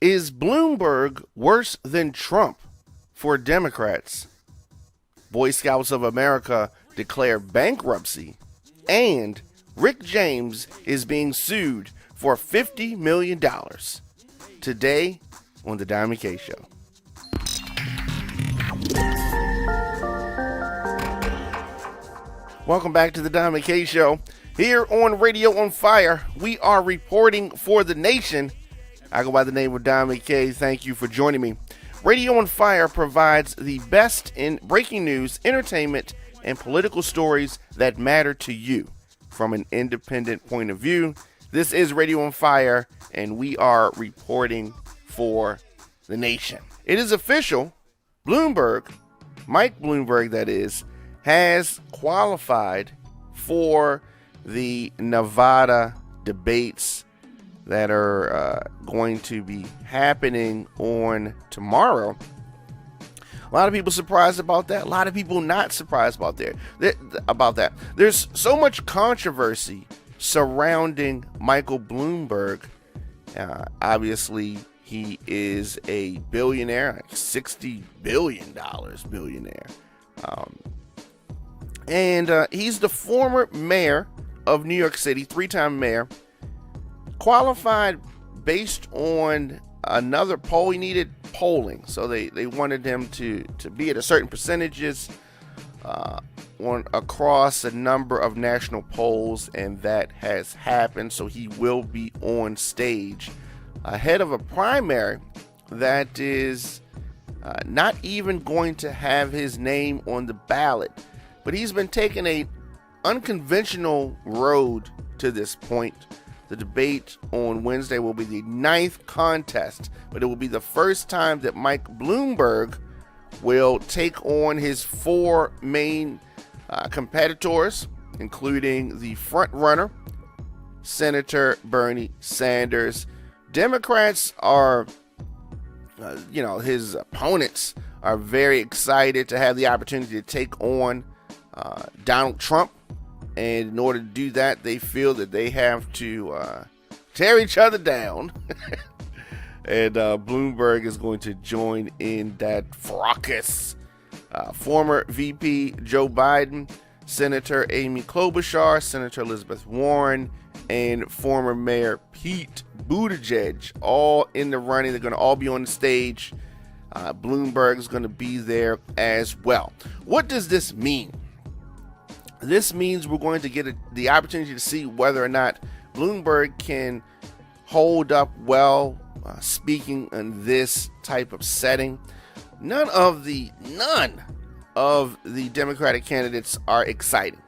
Is Bloomberg worse than Trump for Democrats? Boy Scouts of America declare bankruptcy, and Rick James is being sued for $50 million. Today on The Diamond K Show. Welcome back to The Diamond K Show. Here on Radio on Fire, we are reporting for the nation. I go by the name of Diamond K. Thank you for joining me. Radio on Fire provides the best in breaking news, entertainment, and political stories that matter to you from an independent point of view. This is Radio on Fire, and we are reporting for the nation. It is official. Bloomberg, Mike Bloomberg that is, has qualified for the Nevada debates that are going to be happening on tomorrow. A lot of people surprised about that. A lot of people not surprised about that. There's so much controversy surrounding Michael Bloomberg. Obviously, he is a billionaire, like $60 billion billionaire. And he's the former mayor of New York City, three-time mayor, qualified based on another poll. He needed polling, so they wanted him to be at a certain percentages across a number of national polls, and that has happened. So he will be on stage ahead of a primary that is not even going to have his name on the ballot. But he's been taking a unconventional road to this point. The debate on Wednesday will be the 9th contest, but it will be the first time that Mike Bloomberg will take on his four main competitors, including the front runner, Senator Bernie Sanders. Democrats are, his opponents are very excited to have the opportunity to take on Donald Trump. And in order to do that, they feel that they have to tear each other down. And Bloomberg is going to join in that fracas. Former VP Joe Biden, Senator Amy Klobuchar, Senator Elizabeth Warren, and former Mayor Pete Buttigieg, all in the running. They're going to all be on the stage. Bloomberg is going to be there as well. What does this mean? This means we're going to get the opportunity to see whether or not Bloomberg can hold up well speaking in this type of setting. None of the Democratic candidates are exciting.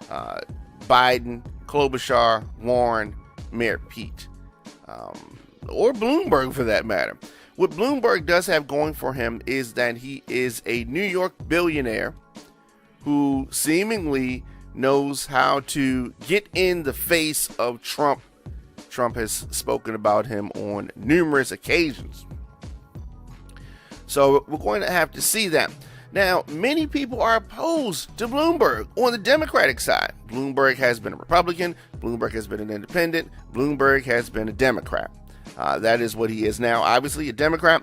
Biden, Klobuchar, Warren, Mayor Pete, or Bloomberg for that matter. What Bloomberg does have going for him is that he is a New York billionaire who seemingly knows how to get in the face of Trump. Trump has spoken about him on numerous occasions. So we're going to have to see that. Now, many people are opposed to Bloomberg on the Democratic side. Bloomberg has been a Republican. Bloomberg has been an independent. Bloomberg has been a Democrat. That is what he is now, obviously a Democrat.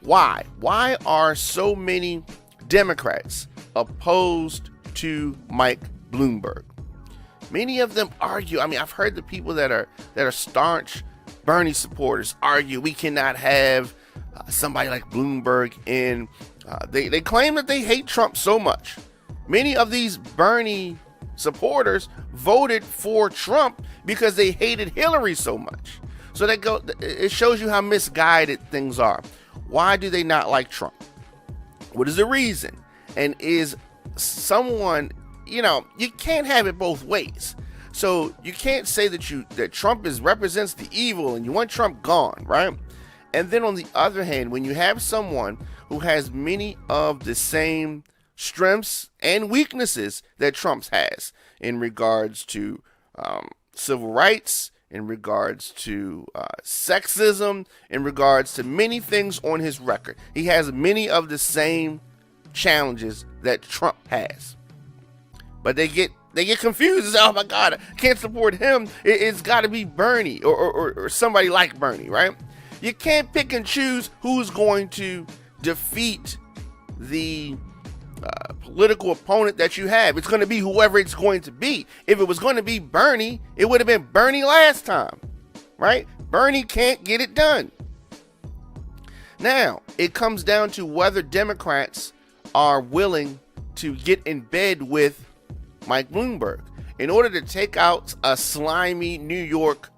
Why? Why are so many Democrats opposed to Mike Bloomberg? Many of them argue. I've heard the people that are staunch Bernie supporters argue we cannot have somebody like Bloomberg in. They claim that they hate Trump so much. Many of these Bernie supporters voted for Trump because they hated Hillary so much. So it shows you how misguided things are. Why do they not like Trump? What is the reason? And is someone, you can't have it both ways. So you can't say that Trump represents the evil and you want Trump gone, right? And then on the other hand, when you have someone who has many of the same strengths and weaknesses that Trump has in regards to civil rights, in regards to sexism, in regards to many things on his record. He has many of the same challenges that Trump has. But they get confused and say, oh my God, I can't support him. It's got to be Bernie or somebody like Bernie, right? You can't pick and choose who's going to defeat the political opponent that you have. It's going to be whoever it's going to be. If it was going to be Bernie, it would have been Bernie last time, right? Bernie can't get it done. Now, it comes down to whether Democrats are willing to get in bed with Mike Bloomberg. In order to take out a slimy New York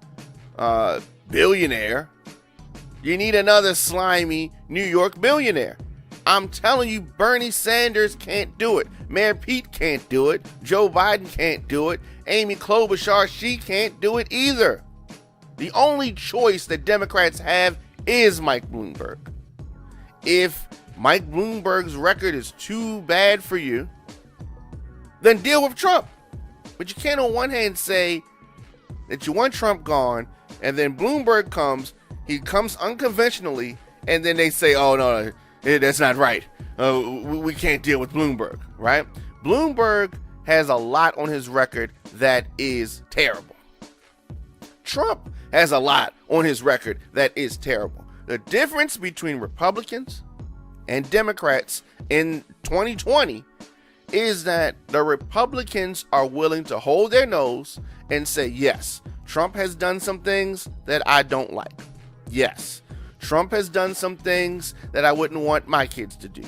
billionaire, you need another slimy New York billionaire. I'm telling you, Bernie Sanders can't do it. Mayor Pete can't do it. Joe Biden can't do it. Amy Klobuchar, she can't do it either. The only choice that Democrats have is Mike Bloomberg. If Mike Bloomberg's record is too bad for you, then deal with Trump. But you can't on one hand say that you want Trump gone, and then Bloomberg comes, he comes unconventionally, and then they say, oh, no, that's not right. We can't deal with Bloomberg, right? Bloomberg has a lot on his record that is terrible. Trump has a lot on his record that is terrible. The difference between Republicans and Democrats in 2020 is that the Republicans are willing to hold their nose and say, yes, Trump has done some things that I don't like. Yes, Trump has done some things that I wouldn't want my kids to do.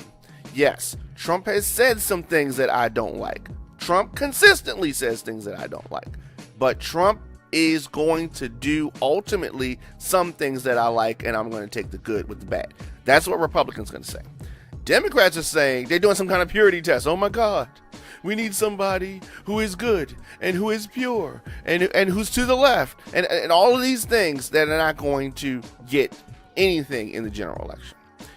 Yes, Trump has said some things that I don't like. Trump consistently says things that I don't like. But Trump is going to do ultimately some things that I like, and I'm going to take the good with the bad. That's what Republicans are going to say. Democrats are saying they're doing some kind of purity test. Oh my God, we need somebody who is good and who is pure and who's to the left and all of these things that are not going to get anything in the general election.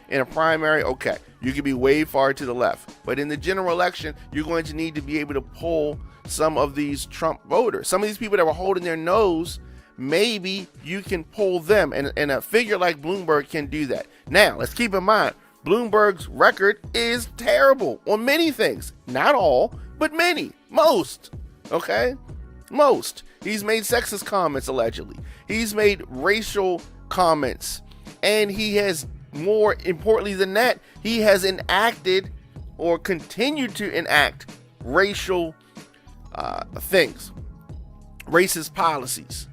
In a primary, okay, you can be way far to the left, but in the general election, you're going to need to be able to pull some of these Trump voters, some of these people that were holding their nose. Maybe you can pull them, and a figure like Bloomberg can do that. Now, let's keep in mind, Bloomberg's record is terrible on many things. Not all, but many. Most. Okay? Most. He's made sexist comments, allegedly. He's made racial comments. And he has, more importantly than that, he has enacted or continued to enact racial things. Racist policies.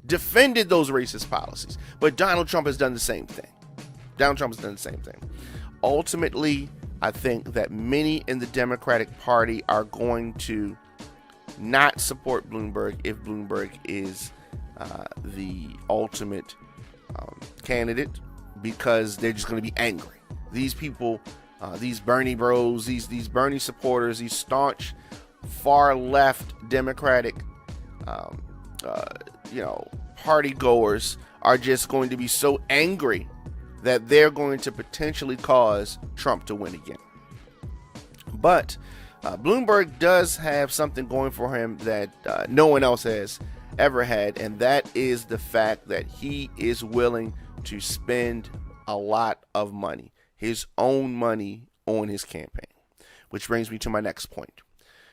Defended those racist policies. But Donald Trump has done the same thing. Ultimately, I think that many in the Democratic Party are going to not support Bloomberg if Bloomberg is the ultimate candidate, because they're just going to be angry. These people, these Bernie bros, these Bernie supporters, these staunch far left Democratic party goers are just going to be so angry that they're going to potentially cause Trump to win again. But Bloomberg does have something going for him that no one else has ever had, and that is the fact that he is willing to spend a lot of money, his own money, on his campaign. Which brings me to my next point.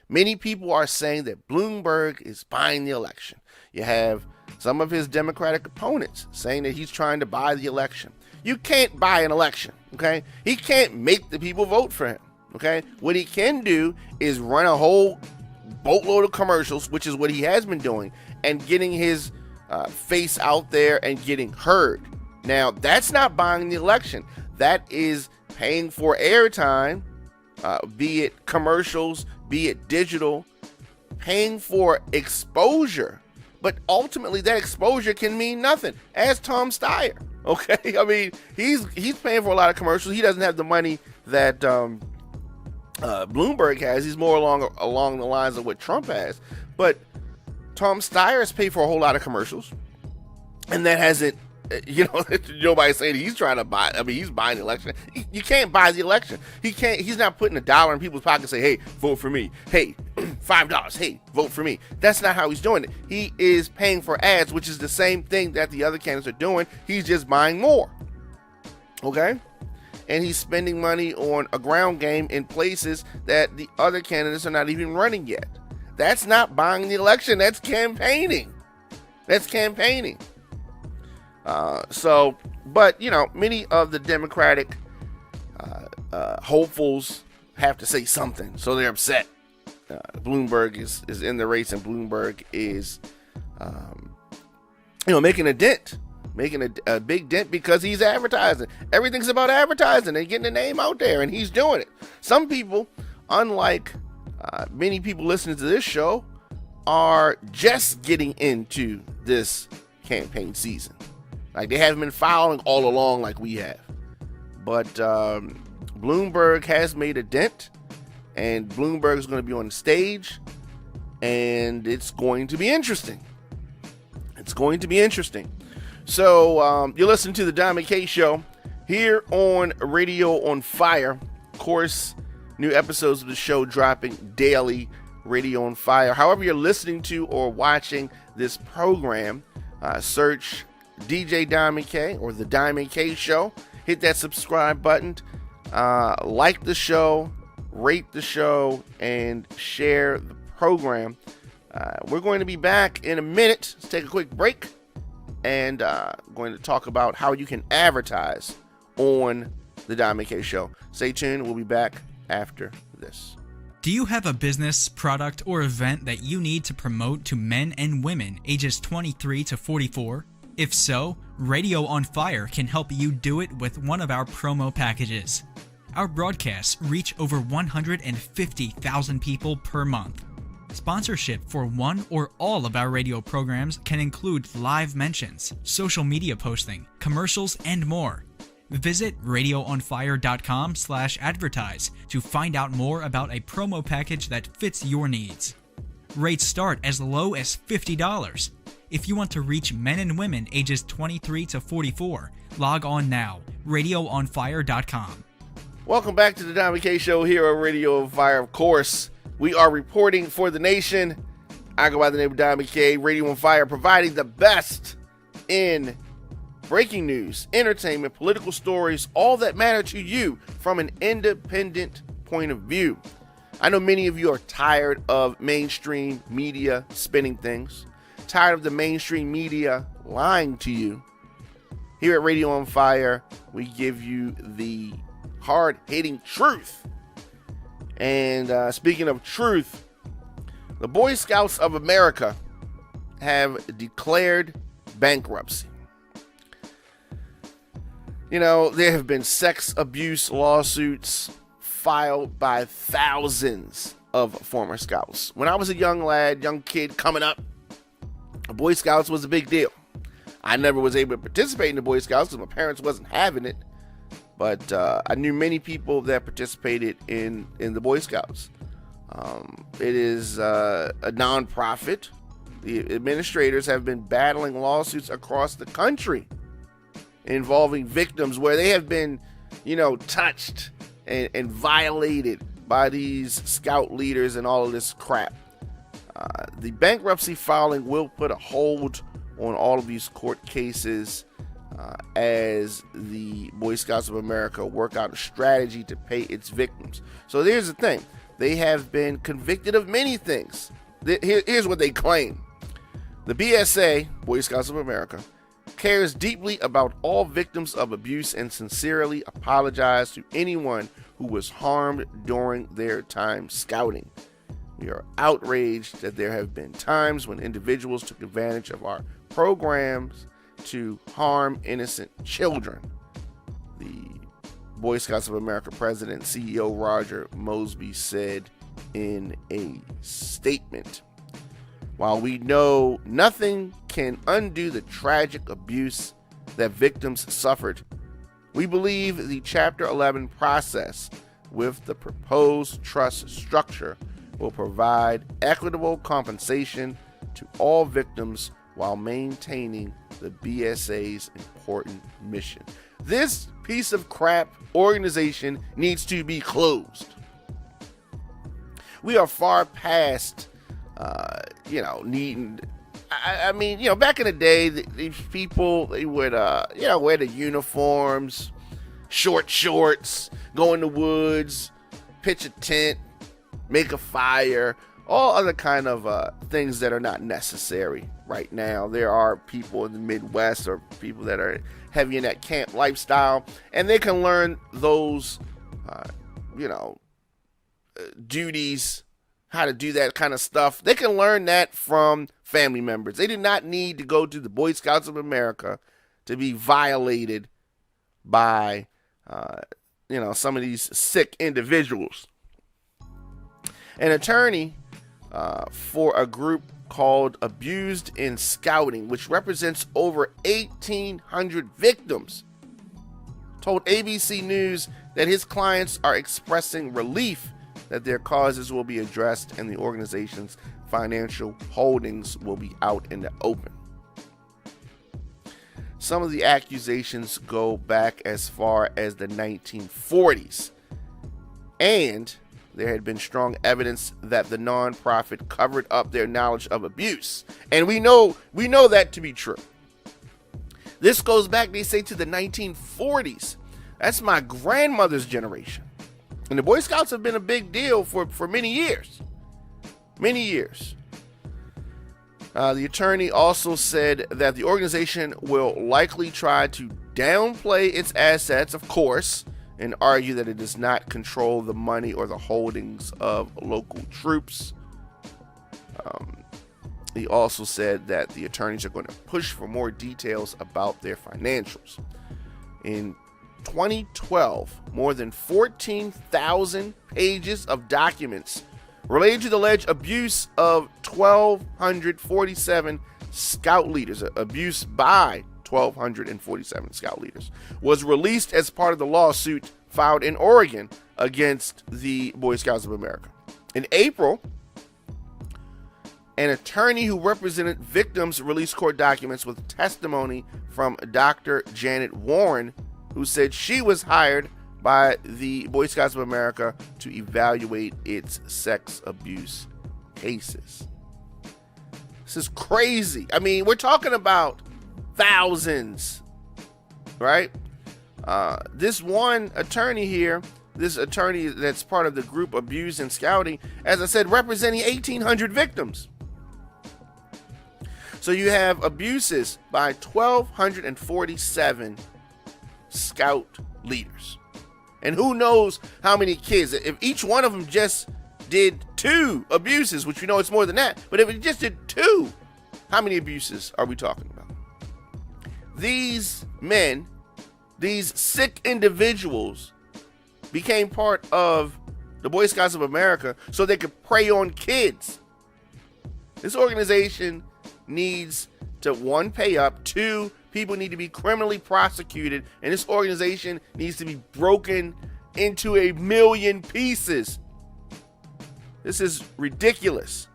Many people are saying that Bloomberg is buying the election. You have some of his Democratic opponents saying that he's trying to buy the election. You can't buy an election, okay? He can't make the people vote for him, okay? What he can do is run a whole boatload of commercials, which is what he has been doing, and getting his face out there and getting heard. Now, that's not buying the election. That is paying for airtime, be it commercials, be it digital, paying for exposure. But ultimately, that exposure can mean nothing. Ask Tom Steyer, okay? I mean, he's paying for a lot of commercials. He doesn't have the money that Bloomberg has. He's more along the lines of what Trump has. But Tom Steyer has paid for a whole lot of commercials, and that hasn't, nobody's saying he's trying to buy. I mean, he's buying the election. You can't buy the election. He's not putting $1 in people's pockets and say, hey, vote for me. Hey, $5. Hey, vote for me. That's not how he's doing it. He is paying for ads, which is the same thing that the other candidates are doing. He's just buying more. Okay? And he's spending money on a ground game in places that the other candidates are not even running yet. That's not buying the election. That's campaigning. So But, many of the Democratic hopefuls have to say something, so they're upset. Bloomberg is in the race, and Bloomberg is, making a dent, making a big dent because he's advertising. Everything's about advertising and getting the name out there, and he's doing it. Some people, unlike many people listening to this show, are just getting into this campaign season. Like, they haven't been following all along like we have. But Bloomberg has made a dent, and Bloomberg is going to be on the stage, and it's going to be interesting. It's going to be interesting. So you're listening to the Diamond K Show here on Radio on Fire. Of course, new episodes of the show dropping daily, Radio on Fire. However you're listening to or watching this program, search DJ Diamond K or the Diamond K Show. Hit that subscribe button, like the show, rate the show, and share the program. We're going to be back in a minute. Let's take a quick break, and going to talk about how you can advertise on the Diamond K Show. Stay tuned. We'll be back after this. Do you have a business, product, or event that you need to promote to men and women ages 23 to 44? If so, Radio on Fire can help you do it with one of our promo packages. Our broadcasts reach over 150,000 people per month. Sponsorship for one or all of our radio programs can include live mentions, social media posting, commercials, and more. Visit radioonfire.com/advertise to find out more about a promo package that fits your needs. Rates start as low as $50. If you want to reach men and women ages 23 to 44, log on now, radioonfire.com. Welcome back to the Diamond K Show here on Radio on Fire. Of course, we are reporting for the nation. I go by the name of Diamond K. Radio on Fire, providing the best in breaking news, entertainment, political stories, all that matter to you from an independent point of view. I know many of you are tired of mainstream media spinning things, tired of the mainstream media lying to you. Here at Radio on Fire, we give you the hard-hitting truth. And speaking of truth, the Boy Scouts of America have declared bankruptcy. There have been sex abuse lawsuits filed by thousands of former Scouts. When I was a young kid coming up, the Boy Scouts was a big deal. I never was able to participate in the Boy Scouts because my parents wasn't having it. But I knew many people that participated in the Boy Scouts. It is a nonprofit. The administrators have been battling lawsuits across the country involving victims where they have been, touched and violated by these scout leaders and all of this crap. The bankruptcy filing will put a hold on all of these court cases as the Boy Scouts of America work out a strategy to pay its victims. So here's the thing. They have been convicted of many things. Here's what they claim. The BSA, Boy Scouts of America, cares deeply about all victims of abuse and sincerely apologize to anyone who was harmed during their time scouting. We are outraged that there have been times when individuals took advantage of our programs to harm innocent children. The Boy Scouts of America President and CEO Roger Mosby said in a statement, "While we know nothing can undo the tragic abuse that victims suffered, we believe the Chapter 11 process with the proposed trust structure will provide equitable compensation to all victims while maintaining the BSA's important mission." This piece of crap organization needs to be closed. We are far past needing. Back in the day, these people, they would, wear the uniforms, short shorts, go in the woods, pitch a tent, make a fire, all other kind of things that are not necessary right now. There are people in the Midwest or people that heavy in that camp lifestyle, and they can learn those, duties, how to do that kind of stuff. They can learn that from family members. They do not need to go to the Boy Scouts of America to be violated by, some of these sick individuals. An attorney for a group called Abused in Scouting, which represents over 1,800 victims, told ABC News that his clients are expressing relief that their causes will be addressed and the organization's financial holdings will be out in the open. Some of the accusations go back as far as the 1940s, and there had been strong evidence that the nonprofit covered up their knowledge of abuse. And we know that to be true. This goes back, they say, to the 1940s. That's my grandmother's generation. And the Boy Scouts have been a big deal for many years. Many years. The attorney also said that the organization will likely try to downplay its assets, of course, and argue that it does not control the money or the holdings of local troops. He also said that the attorneys are going to push for more details about their financials. In 2012, more than 14,000 pages of documents related to the alleged abuse of 1,247 scout leaders, abuse by 1,247 scout leaders, was released as part of the lawsuit filed in Oregon against the Boy Scouts of America. In April, an attorney who represented victims released court documents with testimony from Dr. Janet Warren, who said she was hired by the Boy Scouts of America to evaluate its sex abuse cases. This is crazy. I mean, we're talking about thousands, right? This one attorney here, this attorney that's part of the group Abused in Scouting, as I said, representing 1,800 victims. So you have abuses by 1,247 scout leaders. And who knows how many kids, if each one of them just did 2 abuses, which we know it's more than that, but if it just did 2, how many abuses are we talking about? These men, these sick individuals, became part of the Boy Scouts of America so they could prey on kids. This organization needs to, 1, pay up, 2, people need to be criminally prosecuted, and this organization needs to be broken into 1,000,000 pieces. This is ridiculous.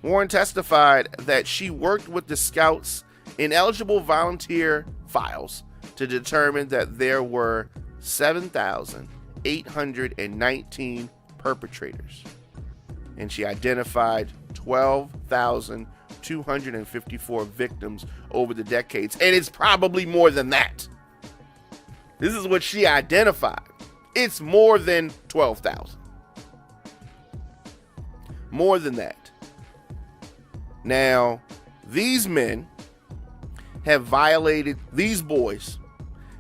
Warren testified that she worked with the Scouts' ineligible volunteer files to determine that there were 7,819 perpetrators, and she identified 12,254 victims over the decades, and it's probably more than that. This is what she identified. It's more than 12,000. More than that. Now, these men have violated these boys,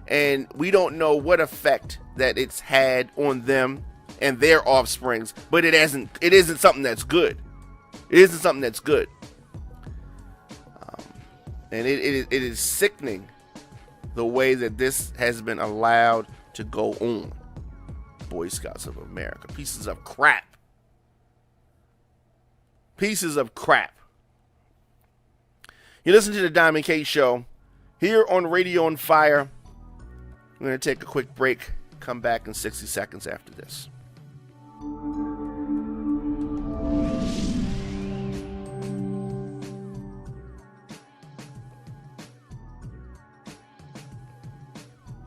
and we don't know what effect that it's had on them and their offsprings, but it isn't something that's good. It isn't something that's good. And it is sickening the way that this has been allowed to go on. Boy Scouts of America. Pieces of crap. Pieces of crap. You listen to the Diamond K Show here on Radio on Fire. We're going to take a quick break. Come back in 60 seconds after this.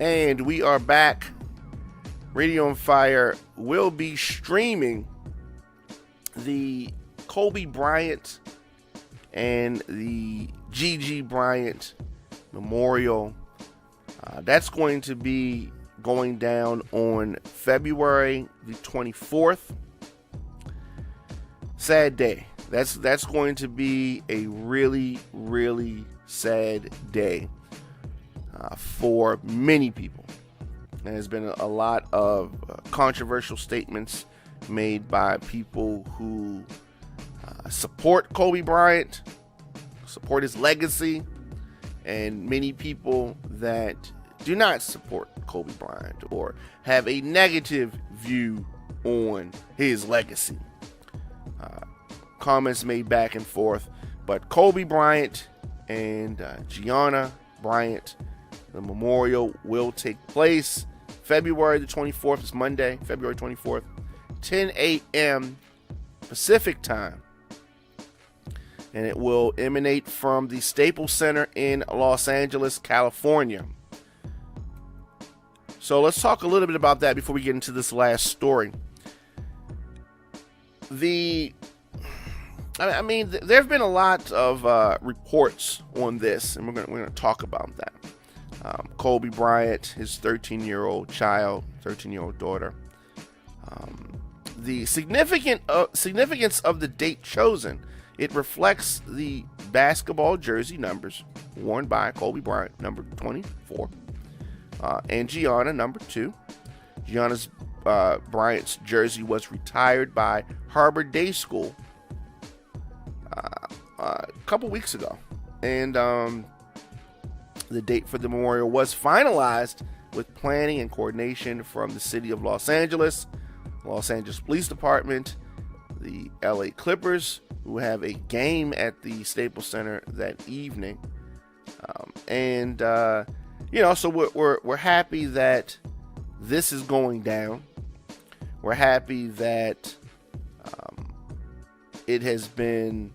And we are back. Radio on Fire will be streaming the Kobe Bryant and the GiGi Bryant Memorial. That's going to be going down on February the 24th. Sad day. That's going to be a really, really sad day for many people. And there's been a lot of controversial statements made by people who support Kobe Bryant, support his legacy, and many people that do not support Kobe Bryant or have a negative view on his legacy. Comments made back and forth, but Kobe Bryant and Gianna Bryant, the memorial will take place February the 24th. It's Monday, February 24th, 10 a.m. Pacific time. And it will emanate from the Staples Center in Los Angeles, California. So let's talk a little bit about that before we get into this last story. There have been a lot of reports on this, and we're going to talk about that. Kobe Bryant, his 13-year-old daughter. The significance of the date chosen, it reflects the basketball jersey numbers worn by Kobe Bryant, number 24, and Gianna, number 2. Gianna's Bryant's jersey was retired by Harbor Day School a couple weeks ago, and the date for the memorial was finalized with planning and coordination from the city of Los Angeles Police Department, the LA Clippers, who have a game at the Staples Center that evening, so we're happy that this is going down. We're happy that it has been,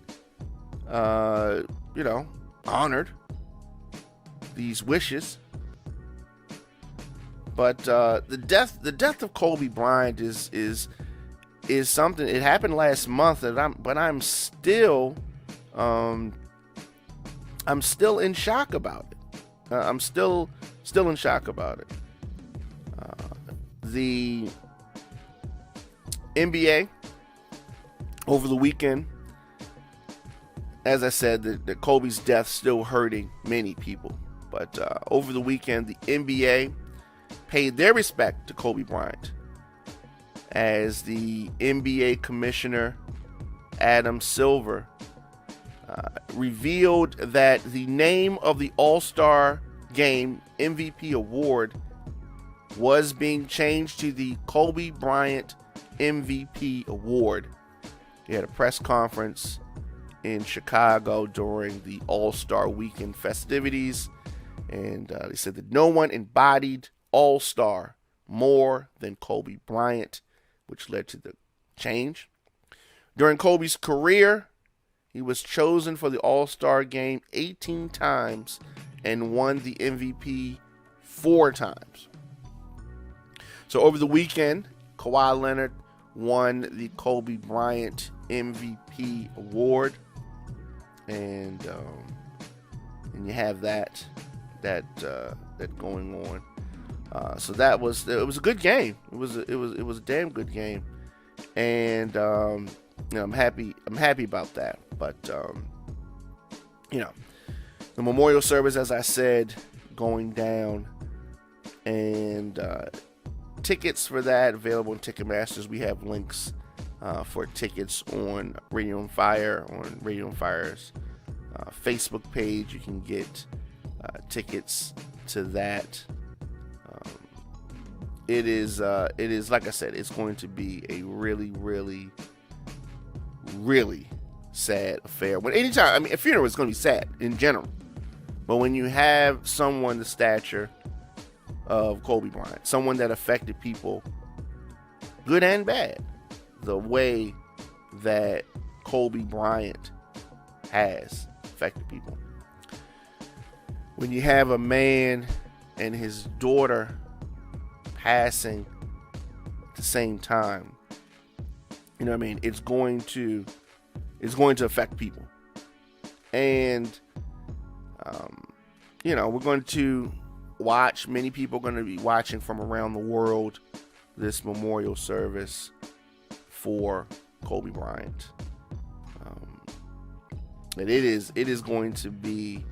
honored, these wishes. But the death of Kobe Bryant is something. It happened last month, but I'm still in shock about it. I'm still in shock about it. The NBA over the weekend, as I said, the Kobe's death still hurting many people. But over the weekend, the NBA paid their respect to Kobe Bryant as the NBA commissioner Adam Silver revealed that the name of the All-Star Game MVP award was being changed to the Kobe Bryant MVP award. He had a press conference in Chicago during the All-Star Weekend festivities, and they said that no one embodied All-Star more than Kobe Bryant, which led to the change. During Kobe's career, he was chosen for the All-Star Game 18 times and won the MVP 4 times. So over the weekend, Kawhi Leonard won the Kobe Bryant MVP award, and you have that going on. So it was a good game. It was a damn good game, and I'm happy about that. But the memorial service, as I said, going down, and tickets for that available in Ticketmasters. We have links for tickets on Radio on Fire, on Radio on Fire's Facebook page. You can get tickets to that. It is like I said, it's going to be a really, really, really sad affair. A funeral is going to be sad in general, but when you have someone the stature of Kobe Bryant, someone that affected people, good and bad, the way that Kobe Bryant has affected people. When you have a man and his daughter passing at the same time, it's going to affect people. And we're going to watch, many people are going to be watching from around the world, this memorial service for Kobe Bryant. And it is going to be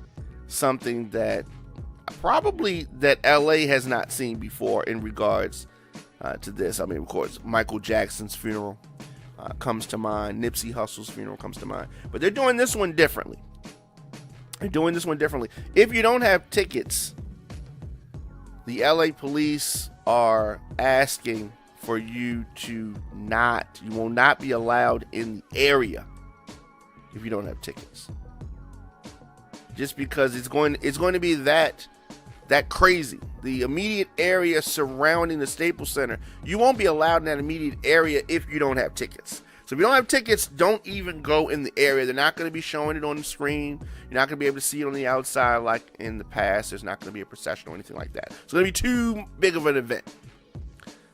something that probably that LA has not seen before in regards to this. I mean, of course, Michael Jackson's funeral comes to mind. Nipsey Hussle's funeral comes to mind. But they're doing this one differently. If you don't have tickets, the LA police are asking for you you will not be allowed in the area if you don't have tickets. Just because it's going to be that crazy. The immediate area surrounding the Staples Center, you won't be allowed in that immediate area if you don't have tickets. So if you don't have tickets, don't even go in the area. They're not going to be showing it on the screen. You're not going to be able to see it on the outside like in the past. There's not going to be a procession or anything like that. So it's going to be too big of an event.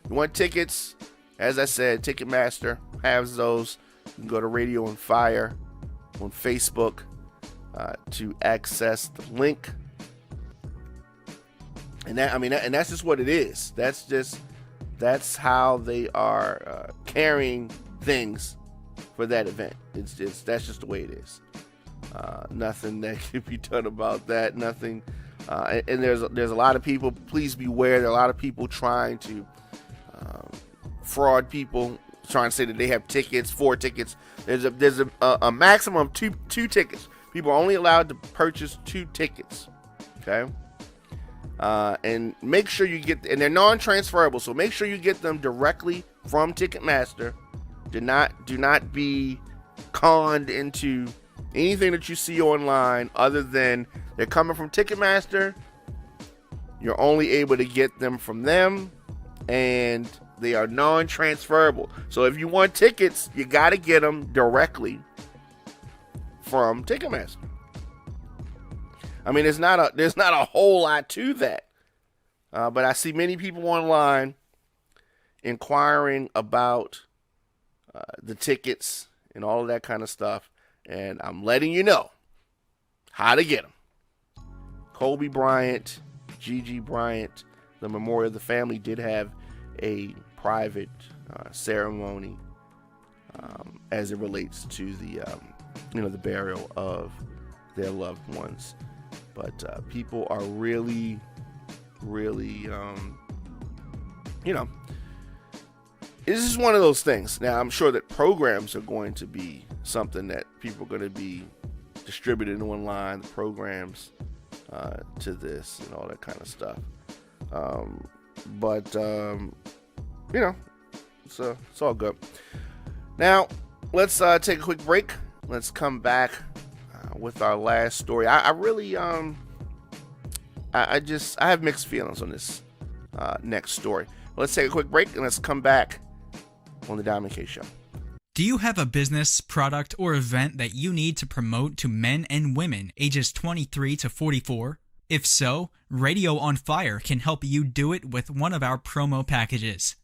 You want tickets? As I said, Ticketmaster has those. You can go to Radio on Fire on Facebook to access the link. And that's just what it is. That's how they are carrying things for that event. That's just the way it is. Nothing that can be done about that. Nothing. And there's a lot of people. Please beware. There are a lot of people trying to fraud people, trying to say that they have tickets, 4 tickets. There's a maximum of two tickets. People are only allowed to purchase 2 tickets. Okay. And make sure you and they're non-transferable, so make sure you get them directly from Ticketmaster. Do not be conned into anything that you see online other than they're coming from Ticketmaster. You're only able to get them from them, and they are non-transferable. So if you want tickets, you got to get them directly from Ticketmaster. I mean, there's not a whole lot to that, but I see many people online inquiring about the tickets and all of that kind of stuff, and I'm letting you know how to get them. Kobe Bryant, GiGi Bryant, the Memorial, the family did have a private ceremony as it relates to the burial of their loved ones. But people are really, this is one of those things. Now, I'm sure that programs are going to be something that people are going to be distributed online, the programs to this and all that kind of stuff. It's all good. Now, let's take a quick break. Let's come back with our last story. I have mixed feelings on this next story. Let's take a quick break and let's come back on the Diamond K Show. Do you have a business, product, or event that you need to promote to men and women ages 23 to 44? If so, Radio on Fire can help you do it with one of our promo packages.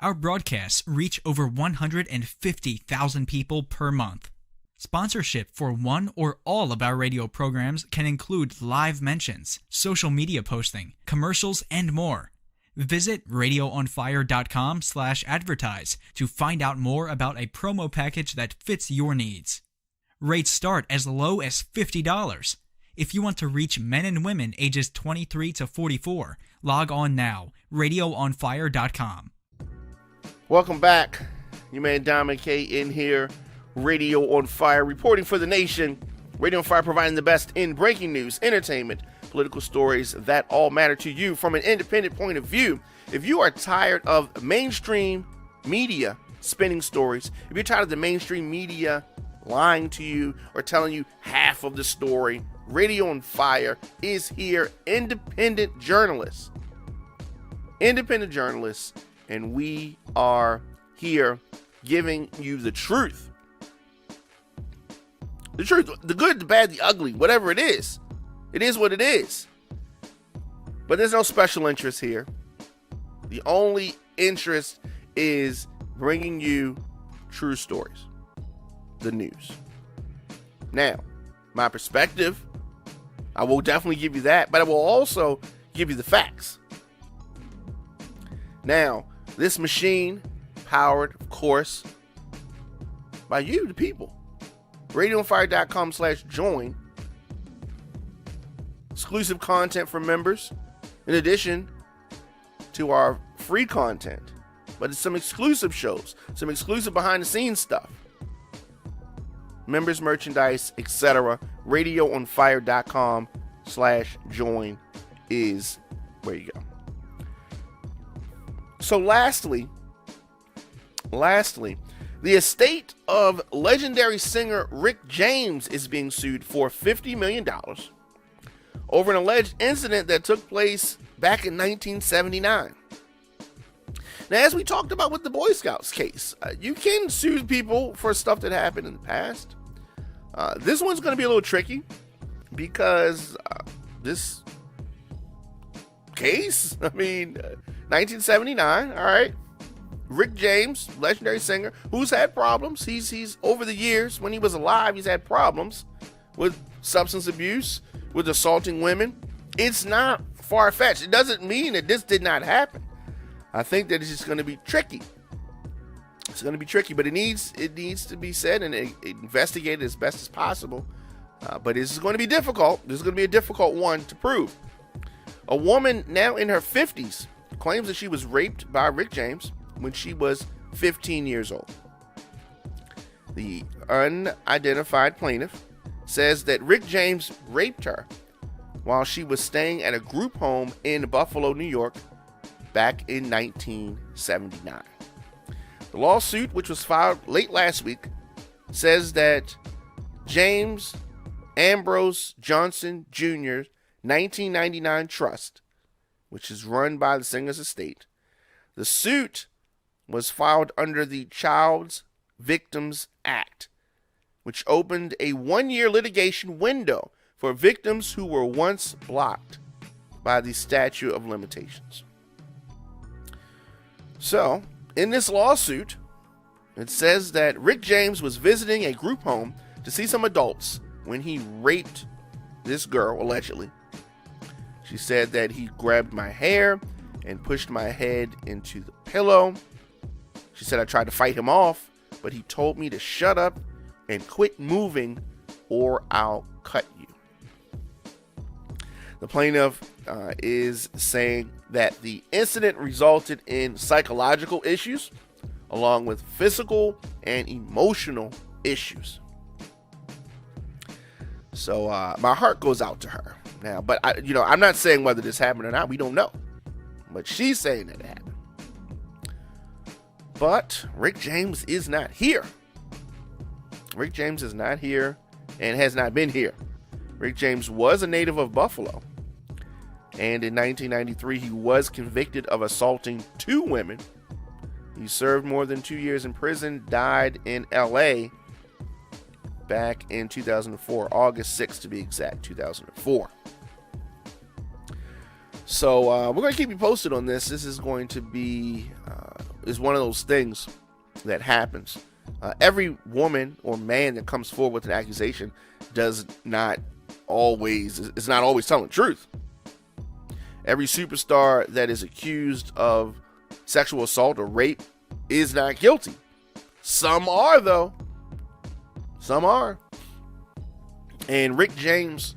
Our broadcasts reach over 150,000 people per month. Sponsorship for one or all of our radio programs can include live mentions, social media posting, commercials, and more. Visit radioonfire.com/advertise to find out more about a promo package that fits your needs. Rates start as low as $50. If you want to reach men and women ages 23 to 44, log on now, radioonfire.com. Welcome back. You man Diamond K in here. Radio on Fire, reporting for the nation. Radio on Fire, providing the best in breaking news, entertainment, political stories that all matter to you from an independent point of view. If you are tired of mainstream media spinning stories, if you're tired of the mainstream media lying to you or telling you half of the story, Radio on Fire is here. Independent journalists, and we are here giving you the truth. The truth, the good, the bad, the ugly, whatever it is what it is. But there's no special interest here. The only interest is bringing you true stories, the news. Now, my perspective, I will definitely give you that, but I will also give you the facts. Now, this machine, powered, of course, by you, the people. RadioOnFire.com/join. It's exclusive content for members, in addition to our free content. But it's some exclusive shows, some exclusive behind-the-scenes stuff. Members merchandise, etc. RadioOnFire.com/join is where you go. So lastly, the estate of legendary singer Rick James is being sued for $50 million over an alleged incident that took place back in 1979. Now, as we talked about with the Boy Scouts case, you can sue people for stuff that happened in the past. This one's going to be a little tricky because this case, 1979, all right. Rick James, legendary singer, who's had problems. He's over the years, when he was alive, he's had problems with substance abuse, with assaulting women. It's not far-fetched. It doesn't mean that this did not happen. I think that it's just going to be tricky. It's going to be tricky, but it needs to be said and investigated as best as possible. But this is going to be difficult. This is going to be a difficult one to prove. A woman now in her 50s claims that she was raped by Rick James when she was 15 years old. The unidentified plaintiff says that Rick James raped her while she was staying at a group home in Buffalo, New York, back in 1979. The lawsuit, which was filed late last week, says that James Ambrose Johnson Jr.'s 1999 trust, which is run by the singer's estate, the suit was filed under the Child Victims Act, which opened a 1-year litigation window for victims who were once blocked by the statute of limitations. So, in this lawsuit, it says that Rick James was visiting a group home to see some adults when he raped this girl, allegedly. She said that he grabbed my hair and pushed my head into the pillow. She said I tried to fight him off, but he told me to shut up and quit moving or I'll cut you. The plaintiff is saying that the incident resulted in psychological issues along with physical and emotional issues. So my heart goes out to her now, but I'm not saying whether this happened or not. We don't know, but she's saying that it happened. But Rick James is not here. Rick James is not here and has not been here. Rick James was a native of Buffalo, and in 1993 he was convicted of assaulting 2 women. He served more than 2 years in prison, died in LA back in 2004, August 6th to be exact, 2004. So we're going to keep you posted on this. This is going to be is one of those things that happens. Every woman or man that comes forward with an accusation is not always telling the truth. Every superstar that is accused of sexual assault or rape is not guilty. Some are, though. Some are. And Rick James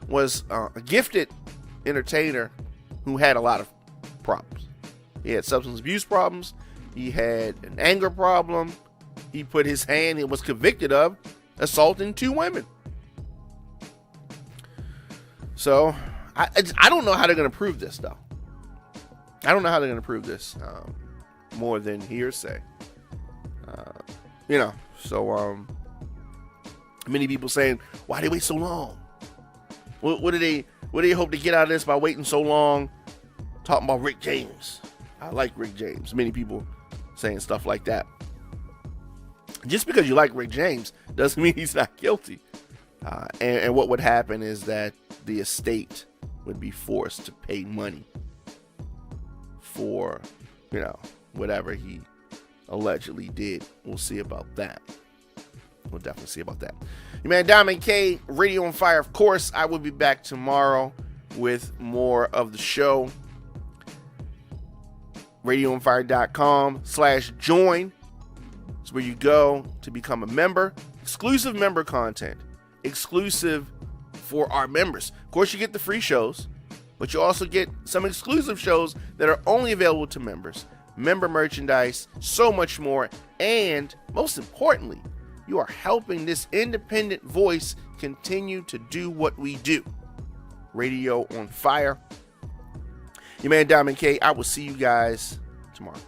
was a gifted entertainer who had a lot of problems. He had substance abuse problems. He had an anger problem. He put his hand and was convicted of assaulting 2 women. So I don't know how they're going to prove this, though. I don't know how they're going to prove this more than hearsay. So many people saying, why they wait so long? What do they hope to get out of this by waiting so long? Talking about Rick James. I like Rick James. Many people saying stuff like that. Just because you like Rick James doesn't mean he's not guilty. And what would happen is that the estate would be forced to pay money for, whatever he allegedly did. We'll see about that. We'll definitely see about that. Your man Diamond K, Radio on Fire. Of course, I will be back tomorrow with more of the show. RadioOnFire.com/join is where you go to become a member. Exclusive member content. Exclusive for our members. Of course, you get the free shows, but you also get some exclusive shows that are only available to members, member merchandise, so much more, and most importantly, you are helping this independent voice continue to do what we do. Radio on Fire. Your man Diamond K. I will see you guys tomorrow.